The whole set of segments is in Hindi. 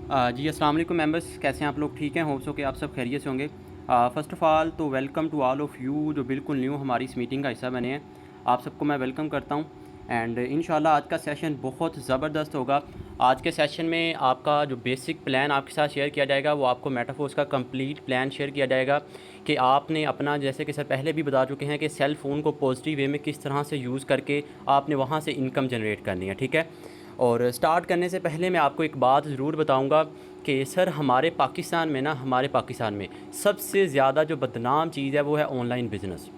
जी अस्सलाम वालेकुम मेंबर्स, कैसे हैं आप लोग? ठीक हैं? होप सो कि आप सब खैरियत से होंगे। फ़र्स्ट ऑफ़ ऑल तो welcome to all of you जो बिल्कुल न्यू हमारी इस मीटिंग का हिस्सा बने हैं। आप सबको मैं वेलकम करता हूं एंड इंशाल्लाह आज का सेशन बहुत ज़बरदस्त होगा। आज के सेशन में आपका जो बेसिक प्लान आपके साथ शेयर किया जाएगा, वो आपको मेटाफोर्स का कंप्लीट प्लान शेयर किया जाएगा कि आपने अपना, जैसे कि सर पहले भी बता चुके हैं, कि सेल फ़ोन को पॉजिटिव वे में किस तरह से यूज़ करके आपने वहाँ से इनकम जनरेट करनी है। ठीक है। और स्टार्ट करने से पहले मैं आपको एक बात ज़रूर बताऊंगा कि सर हमारे पाकिस्तान में सबसे ज़्यादा जो बदनाम चीज़ है वो है ऑनलाइन बिज़नेस।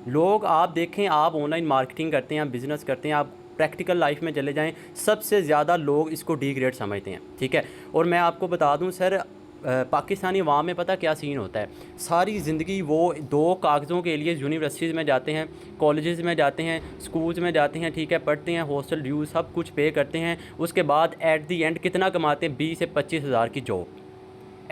लोग, आप देखें, आप ऑनलाइन मार्केटिंग करते हैं, आप बिज़नेस करते हैं, आप प्रैक्टिकल लाइफ में चले जाएं, सबसे ज़्यादा लोग इसको डिग्रेड समझते हैं। ठीक है। और मैं आपको बता दूं सर, पाकिस्तानी अवाम में पता क्या सीन होता है, सारी ज़िंदगी वो दो कागज़ों के लिए यूनिवर्सिटीज़ में जाते हैं, कॉलेजेस में जाते हैं, स्कूल्स में जाते हैं, ठीक है, पढ़ते हैं, हॉस्टल ड्यूज़ सब कुछ पे करते हैं। उसके बाद एट दी एंड कितना कमाते हैं? 20 से 25 हज़ार की जॉब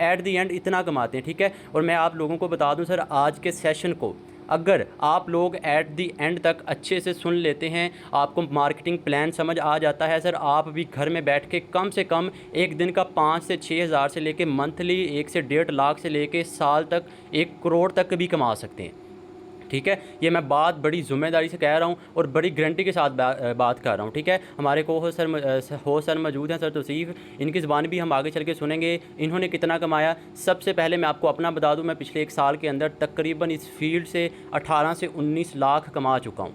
एट दी एंड इतना कमाते हैं। ठीक है। और मैं आप लोगों को बता दूं सर, आज के सेशन को अगर आप लोग एट दी एंड तक अच्छे से सुन लेते हैं, आपको मार्केटिंग प्लान समझ आ जाता है सर, आप भी घर में बैठ के कम से कम एक दिन का 5 से 6 हज़ार से लेके मंथली 1 से 1.5 लाख से लेके साल तक 1 करोड़ तक भी कमा सकते हैं। ठीक है। ये मैं बात बड़ी ज़िम्मेदारी से कह रहा हूँ और बड़ी गारंटी के साथ बात कर रहा हूँ। ठीक है। हमारे को हो सर मौजूद हैं, सर तौसीफ़, इनकी ज़बान भी हम आगे चल के सुनेंगे, इन्होंने कितना कमाया। सबसे पहले मैं आपको अपना बता दूँ, मैं पिछले 1 साल के अंदर तकरीबन इस फील्ड से 18 से 19 लाख कमा चुका हूँ।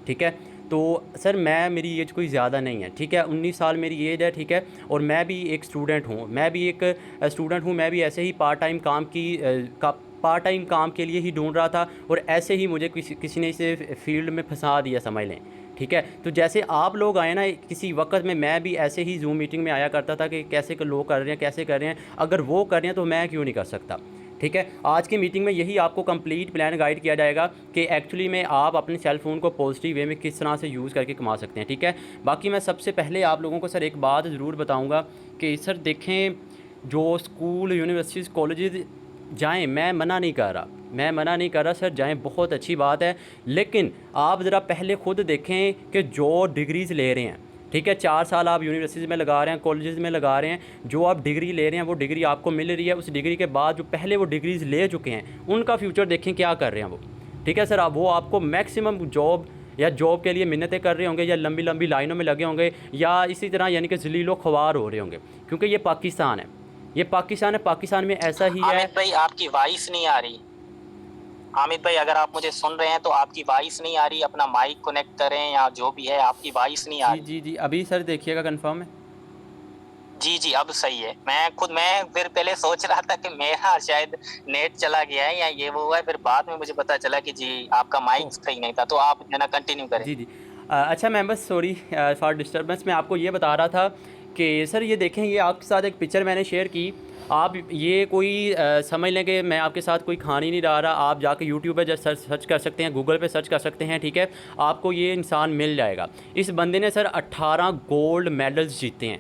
ठीक है। तो सर मेरी एज कोई ज़्यादा नहीं है। ठीक है। 19 साल मेरी एज है। ठीक है। और मैं भी एक स्टूडेंट हूँ, मैं भी ऐसे ही पार्ट टाइम काम के लिए ही ढूंढ रहा था और ऐसे ही मुझे किसी ने इसे फील्ड में फंसा दिया, समझ लें। ठीक है। तो जैसे आप लोग आए ना, किसी वक्त में मैं भी ऐसे ही जूम मीटिंग में आया करता था कि कैसे लोग कर रहे हैं, कैसे कर रहे हैं, अगर वो कर रहे हैं तो मैं क्यों नहीं कर सकता। ठीक है। आज की मीटिंग में यही आपको कंप्लीट प्लान गाइड किया जाएगा कि एक्चुअली में आप अपने सेल फ़ोन को पॉजिटिव वे में किस तरह से यूज़ करके कमा सकते हैं। ठीक है। बाकी मैं सबसे पहले आप लोगों को सर एक बात ज़रूर बताऊँगा कि सर देखें, जो स्कूल, यूनिवर्सिटीज़, कॉलेजेस जाएं, मैं मना नहीं कर रहा सर, जाएं, बहुत अच्छी बात है। लेकिन आप ज़रा पहले ख़ुद देखें कि जो डिग्रीज़ ले रहे हैं, ठीक है, 4 साल आप यूनिवर्सिटीज़ में लगा रहे हैं, कॉलेजेस में लगा रहे हैं, जो आप डिग्री ले रहे हैं वो डिग्री आपको मिल रही है। उस डिग्री के बाद जो पहले वो डिग्रीज़ ले चुके हैं उनका फ्यूचर देखें क्या कर रहे हैं वो। ठीक है सर, आप वो आपको मैक्सिमम जॉब के लिए मिन्नतें कर रहे होंगे, या लंबी लंबी लाइनों में लगे होंगे, या इसी तरह यानी कि ज़लीलो ख्वार हो रहे होंगे, क्योंकि ये पाकिस्तान है। पाकिस्तान में ऐसा ही है। हामिद भाई, आपकी वॉइस नहीं आ रही। हामिद भाई, अगर आप मुझे सुन रहे हैं तो आपकी वॉइस नहीं आ रही, अपना माइक कनेक्ट करें या जो भी है, आपकी वॉइस नहीं आ जी रही। जी जी, अभी सर देखिएगा, कंफर्म है। जी जी, अब सही है। मैं फिर पहले सोच रहा था कि मेरा शायद नेट चला गया है या ये वो हुआ है, फिर बाद में मुझे पता चला कि जी आपका माइक सही नहीं था। तो आप है ना कंटिन्यू करें। जी जी। अच्छा मेंबर्स, सॉरी फॉर डिस्टर्बेंस। मैं आपको ये बता रहा था कि सर ये देखें, ये आपके साथ एक पिक्चर मैंने शेयर की। आप ये कोई समझ लें कि मैं आपके साथ कोई खान ही नहीं डाल रहा। आप जाके यूट्यूब पे सर्च कर सकते हैं, गूगल पे सर्च कर सकते हैं। ठीक है। आपको ये इंसान मिल जाएगा। इस बंदे ने सर 18 गोल्ड मेडल्स जीते हैं।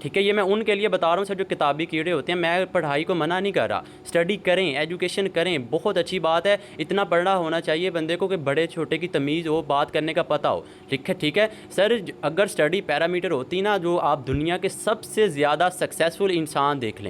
ठीक है। ये मैं उनके लिए बता रहा हूँ सर जो किताबी कीड़े होते हैं। मैं पढ़ाई को मना नहीं कर रहा, स्टडी करें, एजुकेशन करें, बहुत अच्छी बात है। इतना पढ़ना होना चाहिए बंदे को कि बड़े छोटे की तमीज़ हो, बात करने का पता हो। ठीक है। ठीक है सर, अगर स्टडी पैरामीटर होती ना, जो आप दुनिया के सबसे ज़्यादा सक्सेसफुल इंसान देख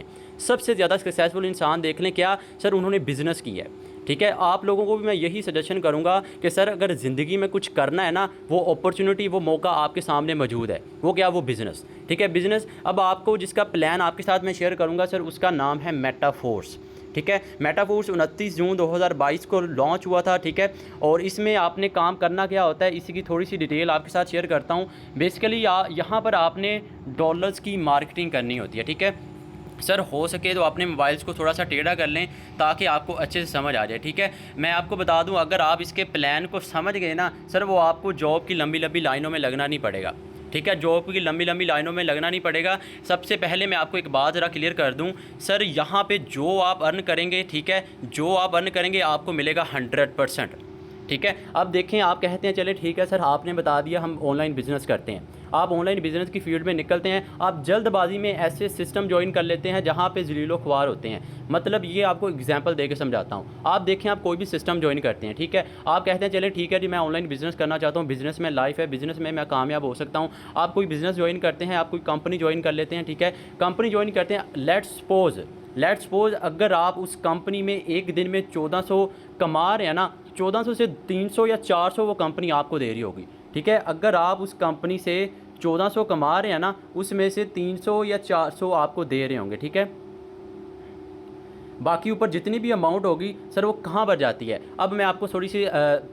लें, क्या सर, उन्होंने बिज़नेस किया है। ठीक है। आप लोगों को भी मैं यही सजेशन करूंगा कि सर अगर ज़िंदगी में कुछ करना है ना, वो अपॉर्चुनिटी, वो मौका आपके सामने मौजूद है। वो क्या? वो बिज़नेस। ठीक है, बिज़नेस। अब आपको जिसका प्लान आपके साथ मैं शेयर करूंगा सर, उसका नाम है मेटाफोर्स। ठीक है। मेटाफोर्स 29 जून 2022 को लॉन्च हुआ था। ठीक है। और इसमें आपने काम करना क्या होता है, इसी की थोड़ी सी डिटेल आपके साथ शेयर करता हूँ। बेसिकली यहाँ पर आपने डॉलर्स की मार्केटिंग करनी होती है। ठीक है सर, हो सके तो अपने मोबाइल्स को थोड़ा सा टेढ़ा कर लें ताकि आपको अच्छे से समझ आ जाए। ठीक है। मैं आपको बता दूं, अगर आप इसके प्लान को समझ गए ना सर, वो आपको जॉब की लंबी लंबी लाइनों में लगना नहीं पड़ेगा। ठीक है। जॉब की लंबी लंबी लाइनों में लगना नहीं पड़ेगा। सबसे पहले मैं आपको एक बात ज़रा क्लियर कर दूं सर, यहाँ पे जो आप अर्न करेंगे, ठीक है, जो आप अर्न करेंगे आपको मिलेगा 100%। ठीक है। अब देखें, आप कहते हैं चले ठीक है सर, आपने बता दिया हम ऑनलाइन बिज़नेस करते हैं, आप ऑनलाइन बिज़नेस की फील्ड में निकलते हैं, आप जल्दबाजी में ऐसे सिस्टम ज्वाइन कर लेते हैं जहाँ पे ज़लीलो ख्वार होते हैं। मतलब ये आपको एग्जांपल देके समझाता हूँ। आप देखें, आप कोई भी सिस्टम ज्वाइन करते हैं, ठीक है, आप कहते हैं चले ठीक है जी मैं ऑनलाइन बिज़नेस करना चाहता हूँ, बिज़नेस में लाइफ है, बिज़नेस में मैं कामयाब हो सकता हूँ। आप कोई बिज़नेस ज्वाइन करते हैं, आप कोई कंपनी ज्वाइन कर लेते हैं, ठीक है, कंपनी ज्वाइन करते हैं। लेट्स सपोज अगर आप उस कंपनी में एक दिन में 1400 कमा रहे हैं ना, 1400 से 300 या 400 वो कंपनी आपको दे रही होगी, ठीक है। अगर आप उस कंपनी से 1400 कमा रहे हैं ना, उसमें से 300 या 400 आपको दे रहे होंगे, ठीक है। बाकी ऊपर जितनी भी अमाउंट होगी सर वो कहाँ पर जाती है। अब मैं आपको थोड़ी सी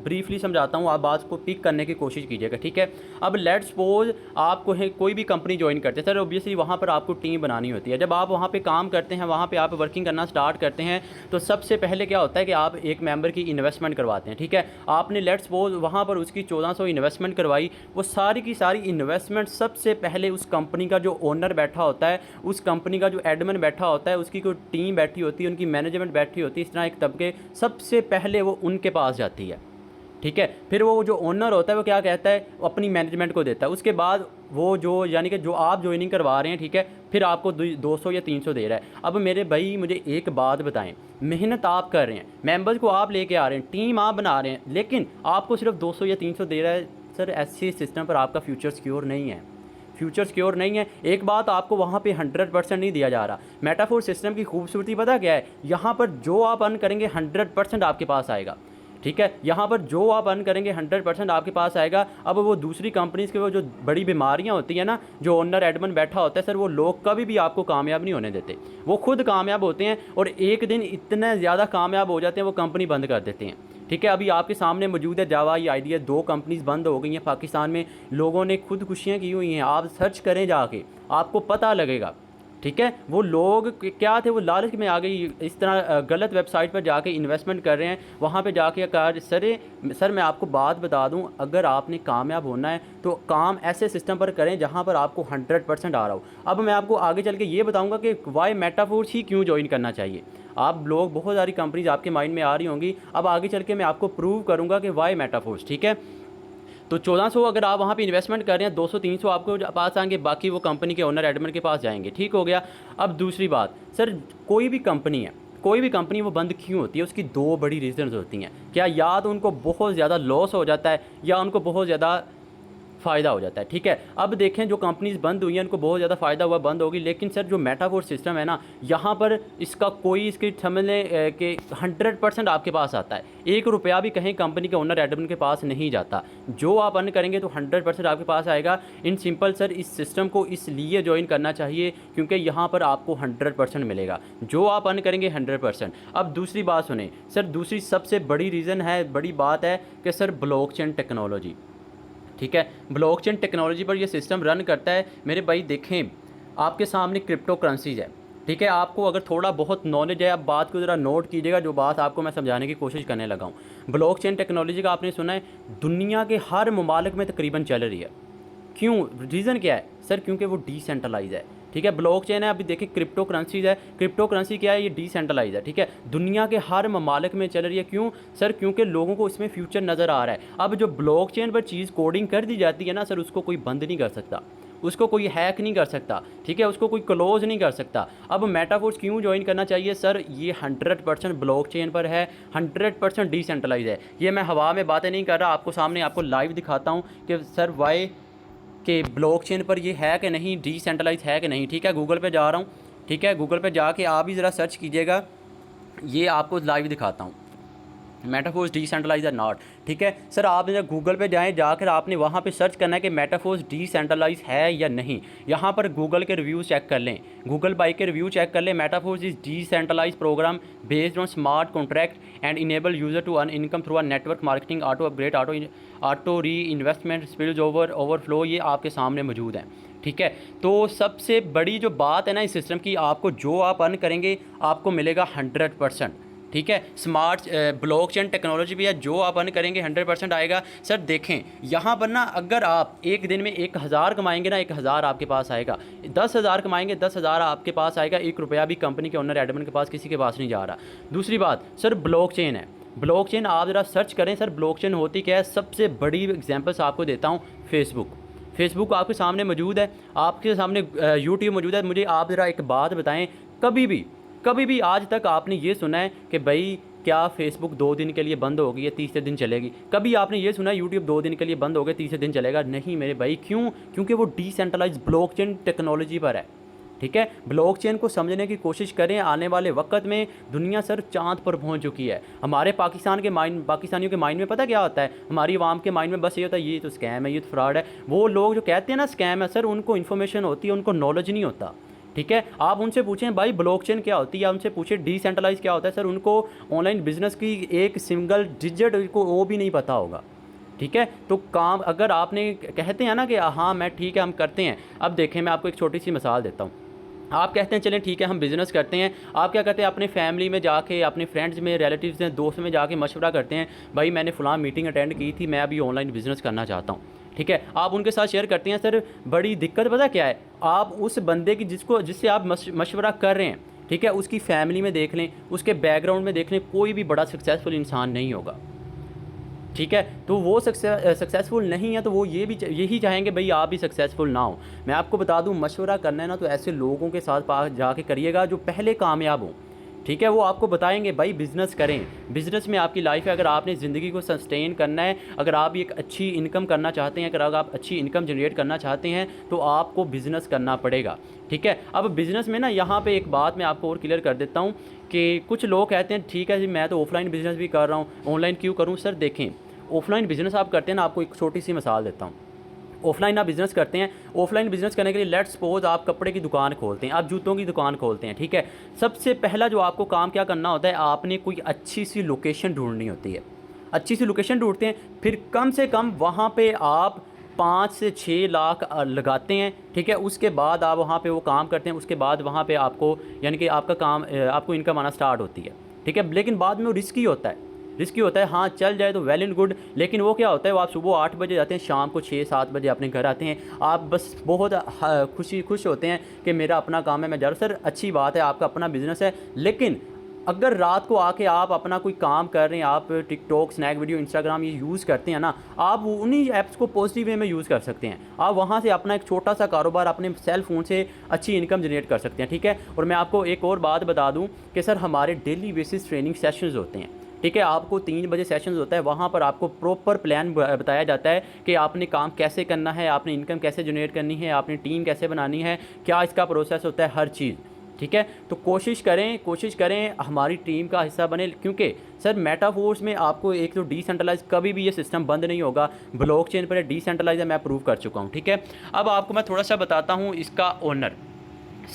ब्रीफली समझाता हूँ, आप बात को पिक करने की कोशिश कीजिएगा, ठीक है। अब लेट्स सपोज आपको है कोई भी कंपनी ज्वाइन करते हैं सर, ऑब्वियसली वहाँ पर आपको टीम बनानी होती है। जब आप वहाँ पे काम करते हैं, वहाँ पे आप वर्किंग करना स्टार्ट करते हैं, तो सबसे पहले क्या होता है कि आप एक मेंबर की इन्वेस्टमेंट करवाते हैं, ठीक है। आपने लेट्स सपोज वहाँ पर उसकी 1400 इन्वेस्टमेंट करवाई, वो सारी की सारी इन्वेस्टमेंट सबसे पहले उस कंपनी का जो ओनर बैठा होता है, उस कंपनी का जो एडमिन बैठा होता है, उसकी कोई टीम बैठी होती है, उनकी मैनेजमेंट बैठी होती है, इस तरह एक तबके, सबसे पहले वो उनके पास जाती है, ठीक है। फिर वो जो ओनर होता है वो क्या कहता है, वो अपनी मैनेजमेंट को देता है। उसके बाद वो जो यानी कि जो आप ज्वाइनिंग करवा रहे हैं, ठीक है, फिर आपको 200 या 300 दे रहा है। अब मेरे भाई मुझे एक बात बताएं, मेहनत आप कर रहे हैं, मेंबर्स को आप लेके आ रहे हैं, टीम आप बना रहे हैं, लेकिन आपको सिर्फ 200 या 300 दे रहा है सर, ऐसे सिस्टम पर आपका फ्यूचर सिक्योर नहीं है, फ्यूचर सिक्योर नहीं है। एक बात आपको वहाँ पे 100% नहीं दिया जा रहा। मेटाफोर सिस्टम की खूबसूरती पता क्या है, यहाँ पर जो आप अर्न करेंगे 100% आपके पास आएगा, ठीक है। यहाँ पर जो आप अर्न करेंगे 100% आपके पास आएगा। अब वो दूसरी कंपनीज़ के वो जो बड़ी बीमारियाँ होती हैं ना, जो ओनर एडमिन बैठा होता है सर, वो लोग कभी भी आपको कामयाब नहीं होने देते। वो खुद कामयाब होते हैं और एक दिन इतने ज़्यादा कामयाब हो जाते हैं वो कंपनी बंद कर देते हैं, ठीक है। अभी आपके सामने मौजूद है जावा, ये आइडिया, 2 कंपनीज़ बंद हो गई हैं पाकिस्तान में, लोगों ने खुदकुशियाँ की हुई हैं। आप सर्च करें जाके, आपको पता लगेगा, ठीक है। वो लोग क्या थे, वो लालच में आ गई, इस तरह गलत वेबसाइट पर जाके इन्वेस्टमेंट कर रहे हैं, वहाँ पे जाके कहा सर मैं आपको बात बता दूं, अगर आपने कामयाब होना है तो काम ऐसे सिस्टम पर करें जहाँ पर आपको 100% आ रहा हो। अब मैं आपको आगे चल के ये बताऊँगा कि वाई मेटाफोर्स ही क्यों ज्वाइन करना चाहिए। आप लोग बहुत सारी कंपनीज आपके माइंड में आ रही होंगी, अब आगे चल के मैं आपको प्रूव करूँगा कि वाई मेटाफोर्स, ठीक है। तो 1400 अगर आप वहाँ पे इन्वेस्टमेंट कर रहे हैं, 200-300 आपको पास आएंगे, बाकी वो कंपनी के ओनर एडमिन के पास जाएंगे, ठीक हो गया। अब दूसरी बात सर, कोई भी कंपनी है, कोई भी कंपनी वो बंद क्यों होती है, उसकी 2 बड़ी रीज़न्स होती हैं। क्या या तो उनको बहुत ज़्यादा लॉस हो जाता है या उनको बहुत ज़्यादा फ़ायदा हो जाता है, ठीक है। अब देखें जो कंपनीज़ बंद हुई हैं उनको बहुत ज़्यादा फ़ायदा हुआ, बंद होगी, लेकिन सर जो मेटाफोर सिस्टम है ना, यहाँ पर इसका कोई इसकी समझ लें कि 100% आपके पास आता है। 1 रुपया भी कहीं कंपनी के ओनर एडमिन के पास नहीं जाता। जो आप अर्न करेंगे तो 100% आपके पास आएगा। इन सिंपल सर इस सिस्टम को इसलिए ज्वाइन करना चाहिए क्योंकि यहाँ पर आपको 100% मिलेगा, जो आप अर्न करेंगे 100%। अब दूसरी बात सुने सर, दूसरी सबसे बड़ी रीज़न है, बड़ी बात है कि सर ब्लॉकचेन टेक्नोलॉजी, ठीक है। ब्लॉकचेन टेक्नोलॉजी पर ये सिस्टम रन करता है। मेरे भाई देखें, आपके सामने क्रिप्टो करेंसीज है, ठीक है। आपको अगर थोड़ा बहुत नॉलेज है, अब बात को ज़रा नोट कीजिएगा, जो बात आपको मैं समझाने की कोशिश करने लगा हूँ। ब्लॉकचेन टेक्नोलॉजी का आपने सुना है, दुनिया के हर ममालिक में तकरीबन चल रही है। क्यों, रीज़न क्या है सर, क्योंकि वो डिसेंट्रलाइज है, ठीक है। ब्लॉकचेन है, अभी देखिए क्रिप्टो करेंसीज है, क्रिप्टो करेंसी क्या है, ये डिसेंट्रलाइज है, ठीक है। दुनिया के हर ममालिक में चल रही है। क्यों सर, क्योंकि लोगों को इसमें फ्यूचर नज़र आ रहा है। अब जो ब्लॉकचेन पर चीज़ कोडिंग कर दी जाती है ना सर, उसको कोई बंद नहीं कर सकता, उसको कोई हैक नहीं कर सकता, ठीक है, उसको कोई क्लोज नहीं कर सकता। अब मेटाफोर्स क्यों ज्वाइन करना चाहिए सर, ये 100% ब्लॉकचेन पर है, 100% डिसेंट्रलाइज है। ये मैं हवा में बातें नहीं कर रहा, आपको सामने आपको लाइव दिखाता हूँ कि सर वाई कि ब्लॉकचेन पर ये है कि नहीं, डिसेंट्रलाइज है कि नहीं, ठीक है। गूगल पे जा रहा हूँ, ठीक है, गूगल पे जाके आप भी ज़रा सर्च कीजिएगा, ये आपको लाइव दिखाता हूँ, मेटाफोर्स डिसेंट्रलाइज आर नॉट, ठीक है। सर आप जब गूगल पे जाएं, जाकर आपने वहाँ पे सर्च करना है कि मेटाफोर्स डिसेंट्रलाइज है या नहीं। यहाँ पर गूगल के रिव्यू चेक कर लें, गूगल बाई के रिव्यू चेक कर लें। Metaforce is decentralize program based on smart contract and enable user to earn income through a network marketing, auto upgrade, auto reinvestment, spills overflow, ये आपके सामने मौजूद है, ठीक है। तो सबसे बड़ी जो बात है ना इस सिस्टम की, आपको जो आप अर्न करेंगे आपको मिलेगा 100%, ठीक है। स्मार्ट ब्लॉकचेन टेक्नोलॉजी भी है, जो आप अर्न करेंगे 100% आएगा। सर देखें यहाँ पर ना, अगर आप एक दिन में 1000 कमाएंगे ना, 1000 आपके पास आएगा, 10,000 कमाएंगे 10,000 आपके पास आएगा। 1 रुपया भी कंपनी के ओनर एडमिन के पास, किसी के पास नहीं जा रहा। दूसरी बात सर, ब्लॉकचेन है, ब्लॉकचेन आप ज़रा सर्च करें सर, ब्लॉकचेन होती क्या है। सबसे बड़ी एग्जांपल्स आपको देता हूँ, फेसबुक आपके सामने मौजूद है, आपके सामने यूट्यूब मौजूद है। मुझे आप ज़रा एक बात बताएं, कभी भी आज तक आपने ये सुना है कि भाई क्या फेसबुक 2 दिन के लिए बंद होगी या तीसरे दिन चलेगी? कभी आपने ये सुना है यूट्यूब 2 दिन के लिए बंद हो गया तीसरे दिन चलेगा? नहीं मेरे भाई। क्यों? क्योंकि वो डिसेंट्रलाइज ब्लॉकचेन टेक्नोलॉजी पर है। ठीक है, ब्लॉकचेन को समझने की कोशिश करें। आने वाले वक्त में दुनिया सर चांद पर पहुंच चुकी है। हमारे पाकिस्तानियों के माइंड में पता क्या होता है? हमारी आवाम के माइंड में बस ये होता है ये तो स्कैम है, ये तो फ्रॉड है। वो लोग जो कहते हैं ना स्कैम है सर, उनको इन्फॉर्मेशन होती है, उनको नॉलेज नहीं होता। ठीक है, आप उनसे पूछें भाई ब्लॉकचेन क्या होती है, या उनसे पूछें डिसेंट्रलाइज क्या होता है, सर उनको ऑनलाइन बिजनेस की एक सिंगल डिजिट को वो भी नहीं पता होगा। ठीक है, तो काम अगर आपने कहते हैं ना कि हाँ मैं ठीक है हम करते हैं। अब देखें, मैं आपको एक छोटी सी मिसाल देता हूँ। आप कहते हैं चलें ठीक है हम बिज़नेस करते हैं, आप क्या करते हैं अपने फैमिली में जाके, अपने फ्रेंड्स में, रिलेटिव्स में, दोस्त में जाके मशवरा करते हैं, भाई मैंने फ़लाँ मीटिंग अटेंड की थी, मैं अभी ऑनलाइन बिज़नेस करना चाहता हूँ। ठीक है, आप उनके साथ शेयर करते हैं। सर बड़ी दिक्कत पता क्या है? आप उस बंदे की जिससे आप मशवरा कर रहे हैं, ठीक है, उसकी फैमिली में देख लें, उसके बैकग्राउंड में देख लें, कोई भी बड़ा सक्सेसफुल इंसान नहीं होगा। ठीक है, तो वो सक्सेसफुल नहीं है, तो वो यही चाहेंगे भाई आप भी सक्सेसफुल ना हो। मैं आपको बता दूं, मशवरा करना है ना तो ऐसे लोगों के साथ पास जाके करिएगा जो पहले कामयाब हों। ठीक है, वो आपको बताएंगे भाई बिज़नेस करें, बिज़नेस में आपकी लाइफ है। अगर आपने ज़िंदगी को सस्टेन करना है, अगर आप एक अच्छी इनकम करना चाहते हैं, अगर आप अच्छी इनकम जनरेट करना चाहते हैं, तो आपको बिज़नेस करना पड़ेगा। ठीक है, अब बिज़नेस में ना यहाँ पे एक बात मैं आपको और क्लियर कर देता हूँ कि कुछ लोग कहते हैं ठीक है जी मैं तो ऑफलाइन बिज़नेस भी कर रहा हूँ, ऑनलाइन क्यों करूँ? सर देखें, ऑफलाइन बिज़नेस आप करते हैं ना, आपको एक छोटी सी मिसाल देता हूँ। ऑफलाइन आप बिज़नेस करते हैं, ऑफलाइन बिज़नेस करने के लिए लेट्स सपोज आप कपड़े की दुकान खोलते हैं, आप जूतों की दुकान खोलते हैं। ठीक है, सबसे पहला जो आपको काम क्या करना होता है, आपने कोई अच्छी सी लोकेशन ढूंढनी होती है। अच्छी सी लोकेशन ढूंढते हैं, फिर कम से कम वहाँ पे आप 5 से 6 लाख लगाते हैं। ठीक है, उसके बाद आप वहाँ पे वो काम करते हैं, उसके बाद वहाँ पे आपको यानी कि आपका काम आपको इनकम आना स्टार्ट होती है। ठीक है, लेकिन बाद में वो रिस्की होता है। हाँ चल जाए तो वेल एंड गुड, लेकिन वो क्या होता है, वो आप सुबह 8 बजे जाते हैं, शाम को 6-7 बजे अपने घर आते हैं, आप बस बहुत खुश होते हैं कि मेरा अपना काम है, मैं जा रहा हूँ। सर अच्छी बात है, आपका अपना बिज़नेस है, लेकिन अगर रात को आके आप अपना कोई काम कर रहे हैं, आप टिकटॉक, स्नैक वीडियो, इंस्टाग्राम ये यूज़ करते हैं ना, आप उन्हीं ऐप्स को पॉजिटिव वे में यूज़ कर सकते हैं। आप वहाँ से अपना एक छोटा सा कारोबार अपने सेल फ़ोन से अच्छी इनकम जनरेट कर सकते हैं। ठीक है, और मैं आपको एक और बात बता दूँ कि सर हमारे डेली बेसिस ट्रेनिंग सेशंस होते हैं। ठीक है, आपको 3 बजे सेशंस होता है, वहाँ पर आपको प्रॉपर प्लान बताया जाता है कि आपने काम कैसे करना है, आपने इनकम कैसे जनरेट करनी है, आपने टीम कैसे बनानी है, क्या इसका प्रोसेस होता है, हर चीज़। ठीक है, तो कोशिश करें हमारी टीम का हिस्सा बने, क्योंकि सर मेटाफोर्स में आपको एक तो डिसेंट्रलाइज, कभी भी ये सिस्टम बंद नहीं होगा, ब्लॉकचेन पर डिसेंट्रलाइज है, मैं प्रूव कर चुका हूँ। ठीक है, अब आपको मैं थोड़ा सा बताता हूँ इसका ओनर।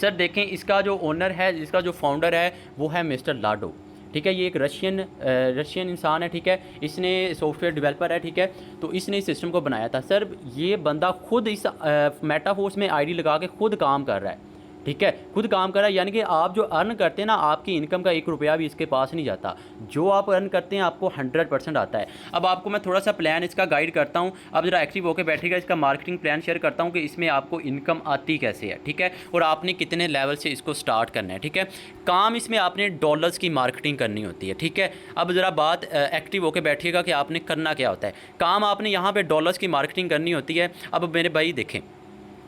सर देखें, इसका जो ओनर है, इसका जो फाउंडर है, वो है मिस्टर लाडो। ठीक है, ये एक रशियन इंसान है। ठीक है, इसने सॉफ्टवेयर डेवलपर है। ठीक है, तो इसने इस सिस्टम को बनाया था। सर ये बंदा खुद इस मेटाफोर्स में आईडी लगा के खुद काम कर रहा है। ठीक है, खुद काम कर रहा है, यानी कि आप जो अर्न करते हैं ना, आपकी इनकम का 1 रुपया भी इसके पास नहीं जाता। जो आप अर्न करते हैं आपको 100% आता है। अब आपको मैं थोड़ा सा प्लान इसका गाइड करता हूँ, अब जरा एक्टिव होकर बैठेगा, इसका मार्केटिंग प्लान शेयर करता हूँ कि इसमें आपको इनकम आती कैसे है। ठीक है, और आपने कितने लेवल से इसको स्टार्ट करना है। ठीक है, काम इसमें आपने डॉलर्स की मार्केटिंग करनी होती है। ठीक है, अब ज़रा बात एक्टिव होकर बैठिएगा कि आपने करना क्या होता है। काम आपने यहाँ पर डॉलर्स की मार्केटिंग करनी होती है। अब मेरे भाई देखें,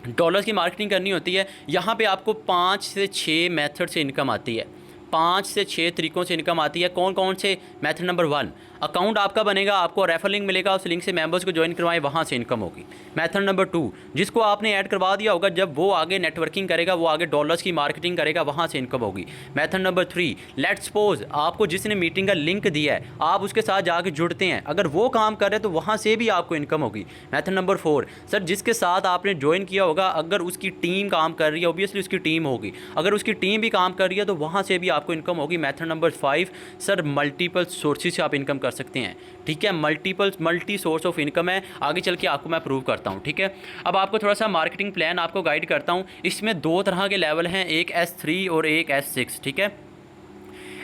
डॉलर्स की मार्केटिंग करनी होती है, यहाँ पे आपको 5 से 6 मेथड से इनकम आती है, 5 से 6 तरीक़ों से इनकम आती है। कौन कौन से? मेथड नंबर 1, अकाउंट आपका बनेगा, आपको रेफर लिंक मिलेगा, उस लिंक से मेंबर्स को ज्वाइन करवाएं, वहाँ से इनकम होगी। मेथड नंबर 2, जिसको आपने ऐड करवा दिया होगा, जब वो आगे नेटवर्किंग करेगा, वो आगे डॉलर्स की मार्केटिंग करेगा, वहाँ से इनकम होगी। मेथड नंबर 3, लेट्स सपोज आपको जिसने मीटिंग का लिंक दिया है, आप उसके साथ जाके जुड़ते हैं, अगर वो काम कर रहे हैं तो वहाँ से भी आपको इनकम होगी। मेथड नंबर 4, सर जिसके साथ आपने ज्वाइन किया होगा, अगर उसकी टीम काम कर रही है, ऑब्वियसली उसकी टीम होगी, अगर उसकी टीम भी काम कर रही है तो वहाँ से भी आपको इनकम होगी। Method number 5, sir multiple sources से आप इनकम कर सकते हैं। ठीक है, मल्टी सोर्स ऑफ इनकम है, आगे चल के आपको मैं प्रूव करता हूँ। ठीक है, अब आपको थोड़ा सा मार्केटिंग प्लान आपको गाइड करता हूँ। इसमें 2 तरह के लेवल हैं, एक S3 और एक S6। ठीक है,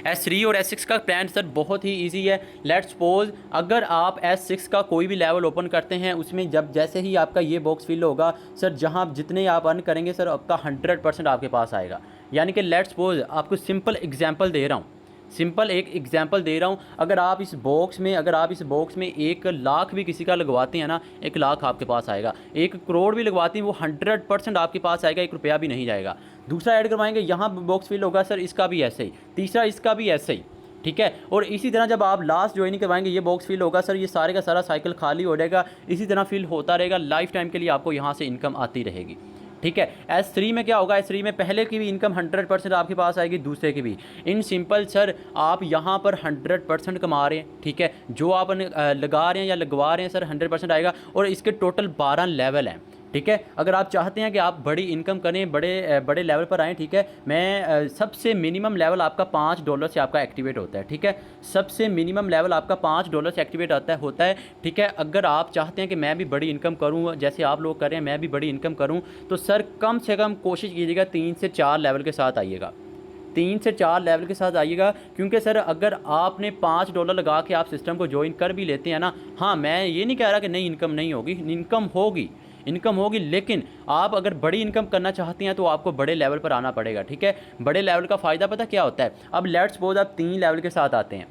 S3 और S6 का प्लान सर बहुत ही इजी है। लेट्स सपोज अगर आप S6 का कोई भी लेवल ओपन करते हैं, उसमें जब जैसे ही आपका ये बॉक्स फिल होगा सर, जहाँ जितने आप अर्न करेंगे सर, आपका 100% आपके पास आएगा। यानी कि लेट्स सपोज आपको सिंपल एग्जांपल दे रहा हूँ, सिंपल एक एग्जांपल दे रहा हूँ, अगर आप इस बॉक्स में 1 लाख भी किसी का लगवाते हैं ना, 1 लाख आपके पास आएगा। 1 करोड़ भी लगवाते हैं वो 100% आपके पास आएगा, 1 रुपया भी नहीं जाएगा। दूसरा ऐड करवाएंगे, यहाँ बॉक्स फिल होगा सर, इसका भी ऐसे ही, तीसरा इसका भी ऐसे ही, ठीक है। और इसी तरह जब आप लास्ट ज्वाइनिंग करवाएंगे ये बॉक्स फिल होगा सर, ये सारे का सारा साइकिल खाली हो जाएगा, इसी तरह फिल होता रहेगा, लाइफ टाइम के लिए आपको यहाँ से इनकम आती रहेगी, ठीक है। S3 में क्या होगा, S3 में पहले की भी इनकम 100% आपके पास आएगी, दूसरे की भी। इन सिंपल सर आप यहाँ पर 100% कमा रहे हैं, ठीक है। जो आप लगा रहे हैं या लगवा रहे हैं सर 100% आएगा। और इसके टोटल 12 लेवल हैं, ठीक है। अगर आप चाहते हैं कि आप बड़ी इनकम करें, बड़े लेवल पर आएँ, ठीक है, मैं सबसे मिनिमम लेवल आपका $5 से आपका एक्टिवेट होता है, ठीक है। सबसे मिनिमम लेवल आपका $5 से एक्टिवेट होता है, ठीक है। अगर आप चाहते हैं कि मैं भी बड़ी इनकम करूं, जैसे आप लोग कर रहे हैं, मैं भी बड़ी इनकम करूं, तो सर कम से कम कोशिश कीजिएगा 3 से 4 लेवल के साथ आइएगा, 3 से 4 लेवल के साथ आइएगा। क्योंकि सर अगर आपने $5 लगा के आप सिस्टम को ज्वाइन कर भी लेते हैं ना, हाँ मैं ये नहीं कह रहा कि नहीं इनकम नहीं होगी, इनकम होगी, लेकिन आप अगर बड़ी इनकम करना चाहते हैं तो आपको बड़े लेवल पर आना पड़ेगा, ठीक है। बड़े लेवल का फ़ायदा पता क्या होता है, अब लेट्स सपोज आप 3 लेवल के साथ आते हैं,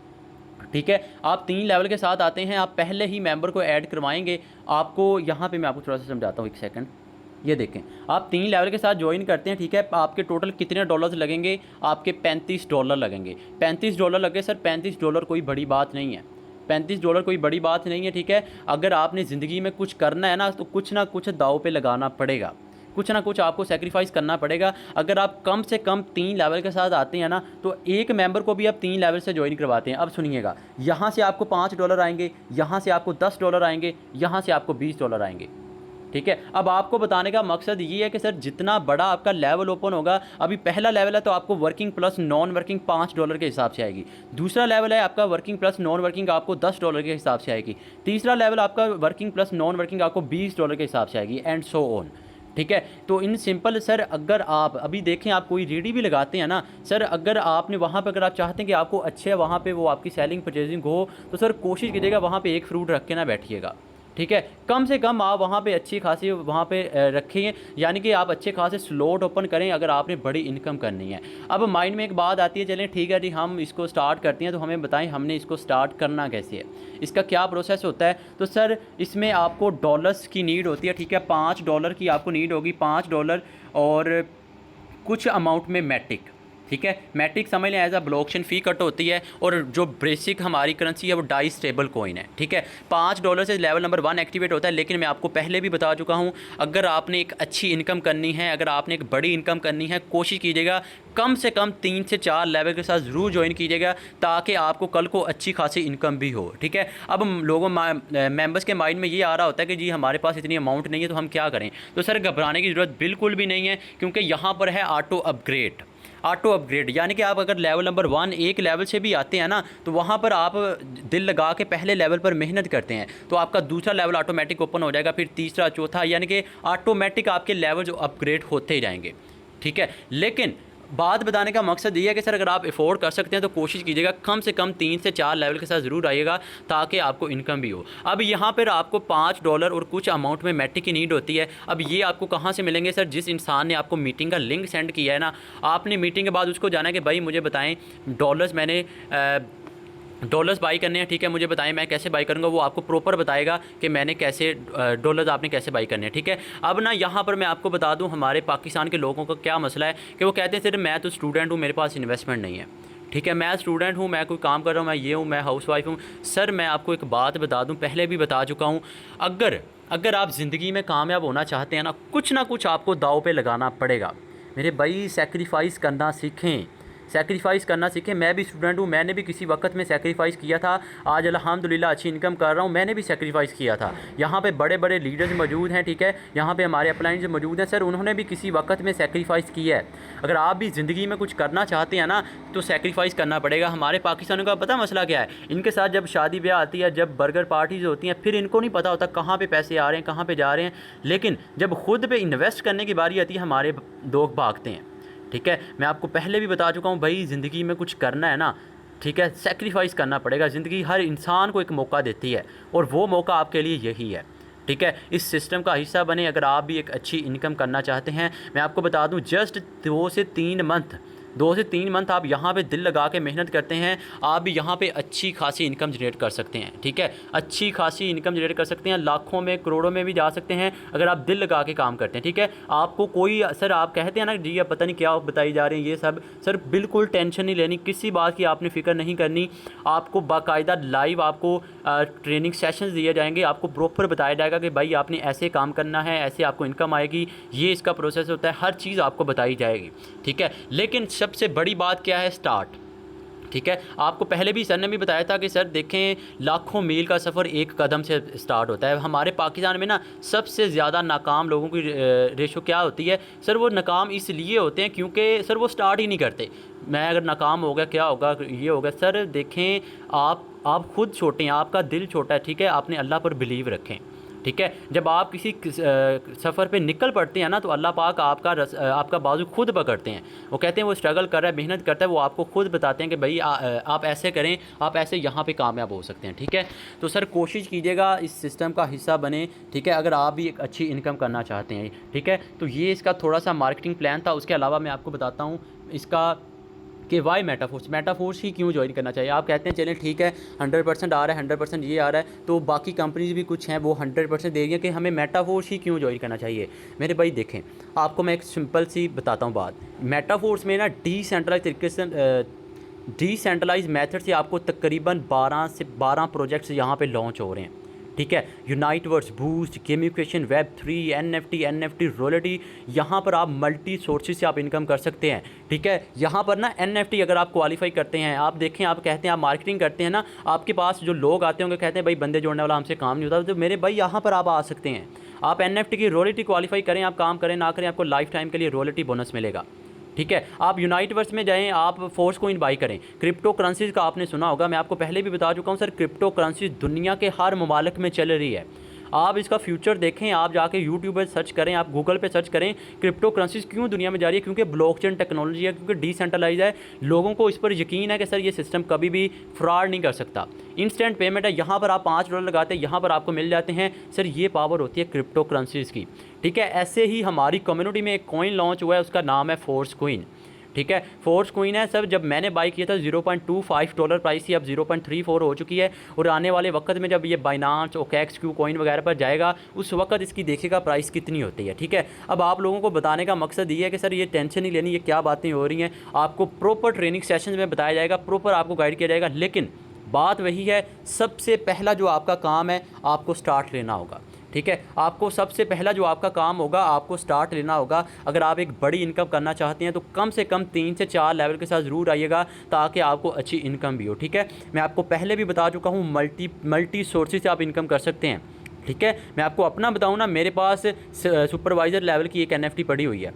ठीक है। आप 3 लेवल के साथ आते हैं, आप पहले ही मेंबर को ऐड करवाएंगे। आपको यहाँ पे मैं आपको थोड़ा सा समझाता हूँ, 1 सेकंड। ये देखें, आप 3 लेवल के साथ ज्वाइन करते हैं, ठीक है। आपके टोटल कितने डॉलर्स लगेंगे, आपके $35 लगेंगे। $35 लगे सर, $35 कोई बड़ी बात नहीं है, $35 कोई बड़ी बात नहीं है, ठीक है। अगर आपने ज़िंदगी में कुछ करना है ना, तो कुछ ना कुछ दाव पे लगाना पड़ेगा, कुछ ना कुछ आपको सेक्रीफाइस करना पड़ेगा। अगर आप कम से कम 3 लेवल के साथ आते हैं ना, तो एक मेंबर को भी आप 3 लेवल से ज्वाइन करवाते हैं। अब सुनिएगा, यहाँ से आपको $5 आएंगे, यहाँ से आपको $10 आएंगे, यहाँ से आपको $20 आएंगे, ठीक है। अब आपको बताने का मकसद ये है कि सर जितना बड़ा आपका लेवल ओपन होगा, अभी पहला लेवल है तो आपको वर्किंग प्लस नॉन वर्किंग $5 के हिसाब से आएगी। दूसरा लेवल है आपका वर्किंग प्लस नॉन वर्किंग, आपको $10 के हिसाब से आएगी। तीसरा लेवल आपका वर्किंग प्लस नॉन वर्किंग, आपको $20 के हिसाब से आएगी, एंड सो ऑन, ठीक है। तो इन सिंपल सर अगर आप अभी देखें, आप कोई रेडी भी लगाते हैं ना सर, अगर आपने वहाँ पर, अगर आप चाहते हैं कि आपको अच्छे वहाँ पे वो आपकी सेलिंग परचेजिंग हो, तो सर कोशिश कीजिएगा वहाँ पे एक फ्रूट रख के ना बैठिएगा, ठीक है। कम से कम आप वहाँ पे अच्छी खासी वहाँ पे रखें, यानी कि आप अच्छे खासे स्लॉट ओपन करें अगर आपने बड़ी इनकम करनी है। अब माइंड में एक बात आती है, चलें ठीक है जी हम इसको स्टार्ट करते हैं, तो हमें बताएं हमने इसको स्टार्ट करना कैसे है, इसका क्या प्रोसेस होता है। तो सर इसमें आपको डॉलर्स की नीड होती है, ठीक है। $5 की आपको नीड होगी, $5 और कुछ अमाउंट में मैटिक, ठीक है। मैट्रिक समझ लें, as a blockchain fee cut होती है, और जो बेसिक हमारी करेंसी है वो डाई स्टेबल कॉइन है, ठीक है। $5 से लेवल नंबर 1 एक्टिवेट होता है। लेकिन मैं आपको पहले भी बता चुका हूँ, अगर आपने एक अच्छी इनकम करनी है, अगर आपने एक बड़ी इनकम करनी है, कोशिश कीजिएगा कम से कम 3 से 4 लेवल के साथ ज़रूर ज्वाइन कीजिएगा, ताकि आपको कल को अच्छी खासी इनकम भी हो, ठीक है। अब लोगों मेंबर्स के माइंड में ये आ रहा होता है कि जी हमारे पास इतनी अमाउंट नहीं है तो हम क्या करें। तो सर घबराने की ज़रूरत बिल्कुल भी नहीं है, क्योंकि यहाँ पर है ऑटो अपग्रेड, यानी कि आप अगर लेवल नंबर 1 एक लेवल से भी आते हैं ना, तो वहाँ पर आप दिल लगा के पहले लेवल पर मेहनत करते हैं, तो आपका दूसरा लेवल ऑटोमेटिक ओपन हो जाएगा, फिर तीसरा, चौथा, यानी कि ऑटोमेटिक आपके लेवल जो अपग्रेड होते ही जाएंगे, ठीक है। लेकिन बात बताने का मकसद ये है कि सर अगर आप अफोर्ड कर सकते हैं तो कोशिश कीजिएगा कम से कम 3 से 4 लेवल के साथ ज़रूर आइएगा, ताकि आपको इनकम भी हो। अब यहाँ पर आपको $5 और कुछ अमाउंट में मैट्रिक की नीड होती है। अब ये आपको कहाँ से मिलेंगे सर, जिस इंसान ने आपको मीटिंग का लिंक सेंड किया है ना, आपने मीटिंग के बाद उसको जाना है कि भाई मुझे बताएं डॉलर्स मैंने डॉलर्स बाई करने हैं, ठीक है, मुझे बताएं मैं कैसे बाई करूंगा। वो आपको प्रॉपर बताएगा कि मैंने कैसे डॉलर्स आपने कैसे बाई करने हैं, ठीक है। अब ना यहाँ पर मैं आपको बता दूं हमारे पाकिस्तान के लोगों का क्या मसला है कि वो कहते हैं सर मैं तो स्टूडेंट हूँ, मेरे पास इन्वेस्टमेंट नहीं है, ठीक है। मैं स्टूडेंट हूँ, मैं कोई काम कर रहा हूँ, मैं ये हूँ, मैं हाउसवाइफ हूँ। सर मैं आपको एक बात बता दूँ, पहले भी बता चुका हूँ, अगर आप ज़िंदगी में कामयाब होना चाहते हैं ना कुछ आपको दाव पे लगाना पड़ेगा मेरे भाई। सेक्रीफाइस करना सीखें। मैं भी स्टूडेंट हूँ, मैंने भी किसी वक्त में सेक्रीफाइस किया था। आज अल्हम्दुलिल्लाह अच्छी इनकम कर रहा हूँ, मैंने भी सेक्रीफाइस किया था। यहाँ पे बड़े बड़े लीडर्स मौजूद हैं, ठीक है, यहाँ पे हमारे अपलाइंस मौजूद हैं, सर उन्होंने भी किसी वक्त में सेक्रीफाइस किया है। अगर आप भी ज़िंदगी में कुछ करना चाहते हैं ना, तो सेक्रीफाइस करना पड़ेगा। हमारे पाकिस्तानियों का पता मसला क्या है, इनके साथ जब शादी ब्याह आती है, जब बर्गर पार्टीज़ होती हैं, फिर इनको नहीं पता होता कहाँ पर पैसे आ रहे हैं, कहाँ पर जा रहे हैं। लेकिन जब खुद पर इन्वेस्ट करने की बारी आती है, हमारे लोग भागते हैं, ठीक है। मैं आपको पहले भी बता चुका हूँ भाई, ज़िंदगी में कुछ करना है ना, ठीक है, सेक्रीफाइस करना पड़ेगा। ज़िंदगी हर इंसान को एक मौका देती है, और वो मौका आपके लिए यही है, ठीक है। इस सिस्टम का हिस्सा बने। अगर आप भी एक अच्छी इनकम करना चाहते हैं, मैं आपको बता दूं जस्ट 2 से 3 मंथ 2 से 3 मंथ आप यहाँ पे दिल लगा के मेहनत करते हैं, आप भी यहाँ पे अच्छी खासी इनकम जनरेट कर सकते हैं। ठीक है, अच्छी खासी इनकम जनरेट कर सकते हैं, लाखों में करोड़ों में भी जा सकते हैं अगर आप दिल लगा के काम करते हैं। ठीक है, आपको कोई सर आप कहते हैं ना जी अब पता नहीं क्या बताई जा रही है ये सब, सर बिल्कुल टेंशन नहीं लेनी, किसी बात की आपने फ़िक्र नहीं करनी। आपको बाकायदा लाइव आपको ट्रेनिंग सेशंस दिए जाएंगे, आपको प्रॉपर बताया जाएगा कि भाई आपने ऐसे काम करना है, ऐसे आपको इनकम आएगी, ये इसका प्रोसेस होता है, हर चीज़ आपको बताई जाएगी। ठीक है, लेकिन सबसे बड़ी बात क्या है, स्टार्ट। ठीक है, आपको पहले भी सर ने भी बताया था कि सर देखें लाखों मील का सफ़र एक कदम से स्टार्ट होता है। हमारे पाकिस्तान में ना सबसे ज़्यादा नाकाम लोगों की रेशो क्या होती है सर, वो नाकाम इसलिए होते हैं क्योंकि सर वो स्टार्ट ही नहीं करते। मैं अगर नाकाम हो गया क्या होगा, ये होगा सर देखें आप खुद छोटे हैं, आपका दिल छोटा है। ठीक है, आपने अल्लाह पर बिलीव रखें। ठीक है, जब आप किसी सफ़र पे निकल पड़ते हैं ना तो अल्लाह पाक आपका बाजू खुद पकड़ते हैं। वो कहते हैं वो स्ट्रगल कर रहा है, मेहनत करता है, वो आपको खुद बताते हैं कि भाई आप ऐसे करें, आप ऐसे यहाँ पे कामयाब हो सकते हैं। ठीक है, तो सर कोशिश कीजिएगा इस सिस्टम का हिस्सा बने। ठीक है, अगर आप भी एक अच्छी इनकम करना चाहते हैं। ठीक है, तो ये इसका थोड़ा सा मार्केटिंग प्लान था। उसके अलावा मैं आपको बताता हूँ इसका कि वाई मेटाफोर्स ही क्यों ज्वाइन करना चाहिए। आप कहते हैं चलें ठीक है 100% आ रहा है, 100% ये आ रहा है, तो बाकी कंपनीज भी कुछ हैं वो 100% दे रही हैं कि हमें मेटाफोर्स ही क्यों ज्वाइन करना चाहिए। मेरे भाई देखें, आपको मैं एक सिंपल सी बताता हूँ बात। मेटाफोर्स में ना डिसेंट्रलाइज तरीके से डिसेंट्रलाइज मेथड से आपको तकरीबन 12 प्रोजेक्ट्स यहाँ पे लॉन्च हो रहे हैं। ठीक है, यूनाइटवर्स, बूस्ट, गेमिफिकेशन, वेब3, एनएफटी रॉयल्टी, यहाँ पर आप मल्टी सोर्सेज से आप इनकम कर सकते हैं। ठीक है, यहाँ पर ना एनएफटी अगर आप क्वालिफाई करते हैं, आप देखें, आप कहते हैं आप मार्केटिंग करते हैं ना, आपके पास जो लोग आते होंगे कहते हैं भाई बंदे जोड़ने वाला हमसे काम नहीं होता, तो मेरे भाई यहाँ पर आप आ सकते हैं। आप एनएफटी की रॉयल्टी क्वालिफाई करें, आप काम करें ना करें, आपको लाइफ टाइम के लिए रॉयल्टी बोनस मिलेगा। ठीक है, आप यूनाइटवर्स में जाएं, आप फोर्स कोइन बाई करें। क्रिप्टो करेंसीज़ का आपने सुना होगा, मैं आपको पहले भी बता चुका हूं सर, क्रिप्टो करेंसी दुनिया के हर ममालिक में चल रही है। आप इसका फ्यूचर देखें, आप जाके यूट्यूब पर सर्च करें, आप गूगल पे सर्च करें क्रिप्टो करेंसीज़ क्यों दुनिया में जा रही है, क्योंकि ब्लॉकचेन टेक्नोलॉजी है, क्योंकि डिसेंट्रलाइज है। लोगों को इस पर यकीन है कि सर ये सिस्टम कभी भी फ्रॉड नहीं कर सकता। इंस्टेंट पेमेंट है, यहाँ पर आप $5 लगाते हैं, यहाँ पर आपको मिल जाते हैं। सर ये पावर होती है क्रिप्टो करेंसीज़ की। ठीक है, ऐसे ही हमारी कम्युनिटी में एक कॉइन लॉन्च हुआ है, उसका नाम है फोर्स कोइन। ठीक है, फोर्स कोइन है सर, जब मैंने बाई किया था $0.25 प्राइस थी, अब 0.34 हो चुकी है। और आने वाले वक्त में जब ये बाइनांस, ओकेक्स, क्यू कॉइन वगैरह पर जाएगा, उस वक्त इसकी देखिएगा प्राइस कितनी होती है। ठीक है, अब आप लोगों को बताने का मकसद ये है कि सर ये टेंशन नहीं लेनी, ये क्या बातें हो रही हैं, आपको प्रॉपर ट्रेनिंग सेशन में बताया जाएगा, प्रॉपर आपको गाइड किया जाएगा। लेकिन बात वही है, सबसे पहला जो आपका काम है आपको स्टार्ट लेना होगा। ठीक है, आपको सबसे पहला जो आपका काम होगा आपको स्टार्ट लेना होगा। अगर आप एक बड़ी इनकम करना चाहते हैं तो कम से कम 3 से 4 लेवल के साथ ज़रूर आइएगा, ताकि आपको अच्छी इनकम भी हो। ठीक है, मैं आपको पहले भी बता चुका हूँ मल्टी सोर्सेज से आप इनकम कर सकते हैं। ठीक है, मैं आपको अपना बताऊँ ना, मेरे पास सुपरवाइज़र लेवल की एक NFT पड़ी हुई है।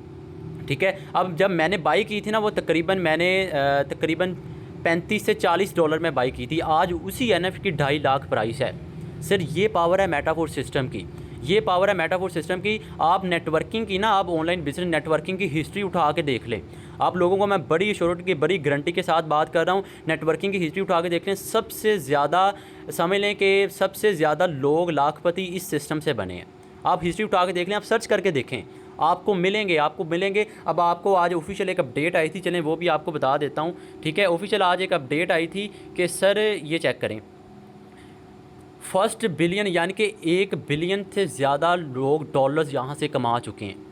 ठीक है, अब जब मैंने बाई की थी ना, वो तकरीबन 35 से $40 में बाई की थी। आज उसी NFT की 2.5 लाख प्राइस है। सर ये पावर है मेटाफोर्स सिस्टम की, ये पावर है मेटाफोर्स सिस्टम की। आप नेटवर्किंग की ना, आप ऑनलाइन बिजनेस नेटवर्किंग की हिस्ट्री उठा के देख लें। आप लोगों को मैं बड़ी श्योरिटी की, बड़ी गारंटी के साथ बात कर रहा हूँ, नेटवर्किंग की हिस्ट्री उठा के देख लें। सबसे ज़्यादा समझ लें कि सबसे ज़्यादा लोग लाखपति इस सिस्टम से बने हैं। आप हिस्ट्री उठा के देख लें, आप सर्च करके देखें, आपको मिलेंगे। अब आपको आज ऑफिशियल एक अपडेट आई थी, चलें वो भी आपको बता देता हूँ। ठीक है, ऑफिशियल आज एक अपडेट आई थी कि सर ये चेक करें, 1 बिलियन यानी कि 1 बिलियन से ज़्यादा लोग डॉलर्स यहाँ से कमा चुके हैं।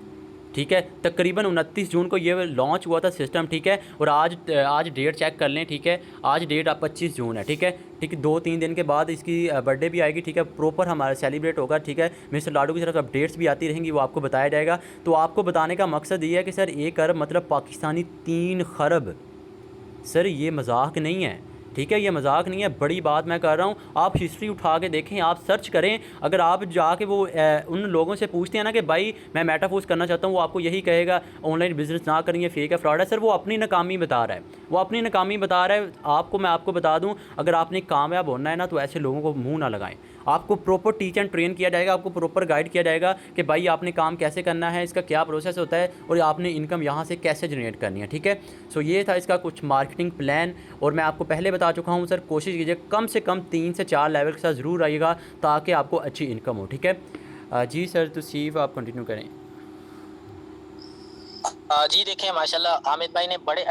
ठीक है, तकरीबन 29 जून को ये लॉन्च हुआ था सिस्टम। ठीक है, और आज डेट चेक कर लें। ठीक है, आज डेट 25 जून है। ठीक है, 2-3 दिन के बाद इसकी बर्थडे भी आएगी। ठीक है, प्रॉपर हमारा सेलिब्रेट होगा। ठीक है, मिस्टर लाडू की तरफ अपडेट्स भी आती रहेंगी, वो आपको बताया जाएगा। तो आपको बताने का मकसद ये है कि सर 1 अरब मतलब पाकिस्तानी 3 खरब, सर ये मजाक नहीं है। ठीक है, ये मजाक नहीं है, बड़ी बात मैं कर रहा हूँ। आप हिस्ट्री उठा के देखें, आप सर्च करें। अगर आप जाके वो उन लोगों से पूछते हैं ना कि भाई मैं मेटाफोर्स करना चाहता हूँ, वो आपको यही कहेगा ऑनलाइन बिजनेस ना करेंगे, फेक है, फ्रॉड है। सर वो अपनी नाकामी बता रहा है, वो अपनी नाकामी बता रहा है। मैं आपको बता दूँ, अगर आपने कामयाब होना है ना तो ऐसे लोगों को मुँह ना लगाएं। आपको प्रॉपर टीच एंड ट्रेन किया जाएगा, आपको प्रॉपर गाइड किया जाएगा कि भाई आपने काम कैसे करना है, इसका क्या प्रोसेस होता है और आपने इनकम यहाँ से कैसे जनरेट करनी है। ठीक है, सो ये था इसका कुछ मार्केटिंग प्लान। और मैं आपको पहले बता चुका हूँ सर, कोशिश कीजिए कम से कम 3 से 4 लेवल के साथ ज़रूर आइएगा, ताकि आपको अच्छी इनकम हो। ठीक है जी सर, तो सीफ आप कंटिन्यू करें। जी देखिए, माशाल्लाह हामिद भाई ने बड़े